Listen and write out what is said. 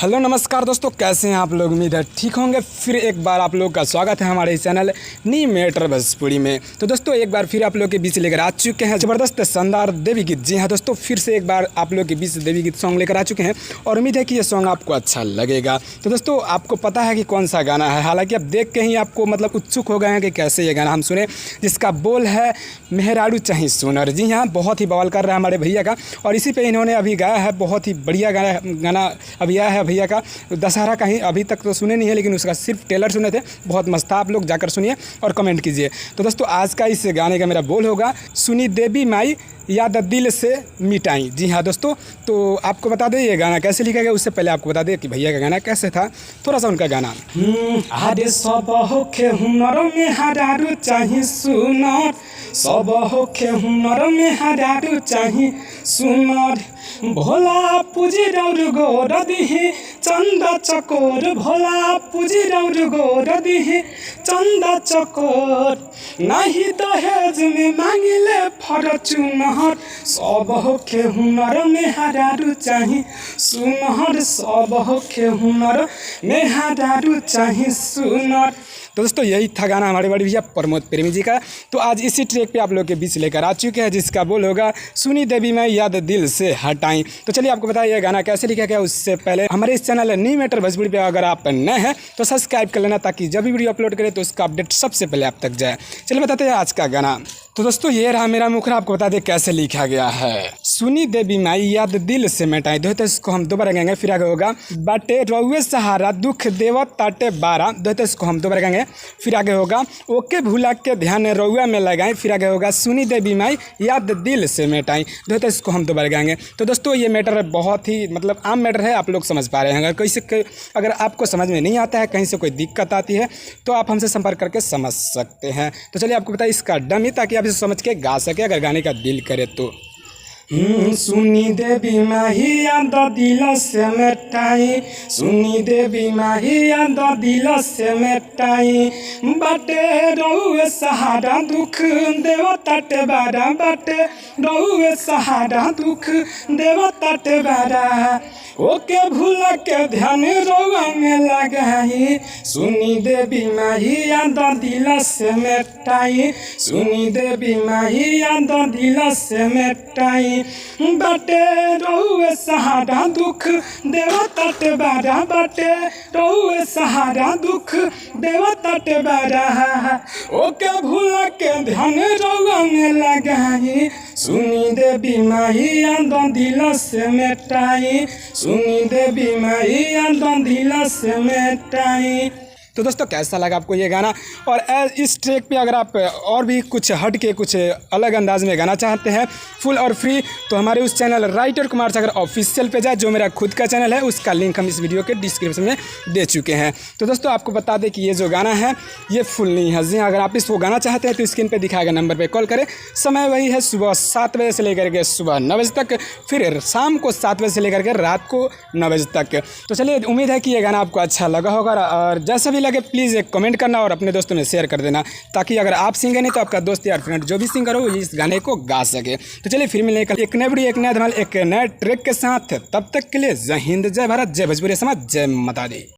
Hello नमस्कार दोस्तों, कैसे हैं आप लोग। उम्मीद है ठीक होंगे। फिर एक बार आप लोग का स्वागत है हमारे इस चैनल नी मैटर भोजपुरी में। तो दोस्तों एक बार फिर आप लोग के बीच लेकर आ चुके हैं ज़बरदस्त शानदार देवी गीत। जी हाँ दोस्तों, फिर से एक बार आप लोग के बीच देवी गीत सॉन्ग लेकर आ चुके हैं और उम्मीद है कि ये सॉन्ग आपको अच्छा लगेगा। तो दोस्तों आपको पता है कि कौन सा गाना है, हालांकि आप देख के ही आपको मतलब उत्सुक हो गए हैं कि कैसे ये गाना हम सुने, जिसका बोल है मेहरारू चाहे सुनर। जी हाँ, बहुत ही बवाल कर रहा है हमारे भैया का और इसी पे इन्होंने अभी गाया है। बहुत ही बढ़िया गाना अभी आया है भैया का। दशहरा का ही अभी तक तो सुने नहीं है, लेकिन उसका सिर्फ ट्रेलर सुने थे। बहुत मस्त था, आप लोग जाकर सुनिए और कमेंट कीजिए। तो दोस्तों आज का इस गाने का मेरा बोल होगा, सुनी देवी माई याद दिल से मिटाई। जी हाँ दोस्तों, तो आपको बता दें ये गाना कैसे लिखा गया। उससे पहले आपको बता दें कि भैया का गाना कैसे था, थोड़ा सा उनका गाना। आरे सब होखे हुनर में हरारू चाही सुनर, सब होखे हुनर में हरारू चाही सुनर, भोला पूजी रौर गोर दिही चंदा चकोर, भोला पूजी रौर गोर दिही चंदा चकोर, नहीं दहेज में मांगिले फॉर्च्यूनर, सब होखे हुनर में हरारू चाही सुनर, सब होखे हुनर में हरारू चाही सुनर। तो दोस्तों यही था गाना हमारे बड़े भैया प्रमोद प्रेमी जी का। तो आज इसी ट्रैक पे आप लोग के बीच लेकर आ चुके हैं, जिसका बोल होगा सुनी देवी मैं याद दिल से हटाई। तो चलिए आपको बताइए ये गाना कैसे लिखा गया। उससे पहले हमारे इस चैनल नी मैटर भोजपुरी पे अगर आप नए हैं तो सब्सक्राइब कर लेना, ताकि जब भी वीडियो अपलोड करें तो उसका अपडेट सबसे पहले आप तक जाए। चलिए बताते हैं आज का गाना। तो दोस्तों ये रहा मेरा मुखरा, आपको बता दें कैसे लिखा गया है। सुनी देवी माई याद दिल से मिटाई। तो इसको हम दोबारा गाएंगे, फिर आगे होगा बाटे रउए सहारा दुख देव ताटे बारा। इसको हम दोबारा गाएंगे, फिर आगे होगा ओके भूला के ध्यान रउआ में लगाएं। फिर आगे होगा सुनी देवी माई याद दिल से मिटाई। इसको हम दोबारा गाएंगे। तो दोस्तों ये मैटर बहुत ही मतलब आम मैटर है, आप लोग समझ पा रहे हैं। अगर आपको समझ में नहीं आता है, कहीं से कोई दिक्कत आती है तो आप हमसे संपर्क करके समझ सकते हैं। तो चलिए आपको बताइए इसका डमी, ताकि आप इसे समझ के गा सके अगर गाने का दिल करे तो। सुनी देवी माही याद दिल से मिटाई, सुनी देवी माही याद दिल से मिटाई, बाटे रउए सहारा दुख देव ताटे बारा, बाटे रउए सहारा दुख देव ताटे बारा, ओके भूला के ध्यान रउआ में लगाई, सुनी देवी माही याद दिल से मिटाई, सुनी देवी माही याद दिल से मिटाई, बाटे रउए सहारा दुख देव ताटे बारा, बाटे रउए सहारा दुख देव ताटे बारा, ओके भूला के ध्यान रउआ में लगाई, सुनी देवी माही याद दिल से मिटाई, सुनी देवी माही याद दिल से मिटाई। तो दोस्तों कैसा लगा आपको ये गाना। और इस ट्रैक पे अगर आप और भी कुछ हट के कुछ अलग अंदाज में गाना चाहते हैं फुल और फ्री, तो हमारे उस channel writer Kumar Sagar official पे जाए, जो मेरा खुद का चैनल है। उसका लिंक हम इस वीडियो के डिस्क्रिप्शन में दे चुके हैं। तो दोस्तों आपको बता दें कि ये जो गाना है ये फुल नहीं है। जी हाँ, अगर आप इसको गाना चाहते हैं तो स्क्रीन पर दिखाए गए नंबर पर कॉल करें। समय वही है सुबह 7 बजे से लेकर के सुबह 9 बजे तक, फिर शाम को 7 बजे से लेकर के रात को 9 बजे तक। तो चलिए उम्मीद है कि ये गाना आपको अच्छा लगा होगा, और जैसा भी लगे प्लीज़ एक कमेंट करना और अपने दोस्तों में शेयर कर देना, ताकि अगर आप सिंगर नहीं तो आपका दोस्त या फ्रेंड जो भी सिंगर हो इस गाने को गा सके। तो चलिए फिर मिलेंगे कल एक नए वीडियो, एक नया धमाल, एक नए ट्रैक के साथ। तब तक के लिए जय हिंद, जय भारत, जय भोजपुरी समाज, जय माता दी।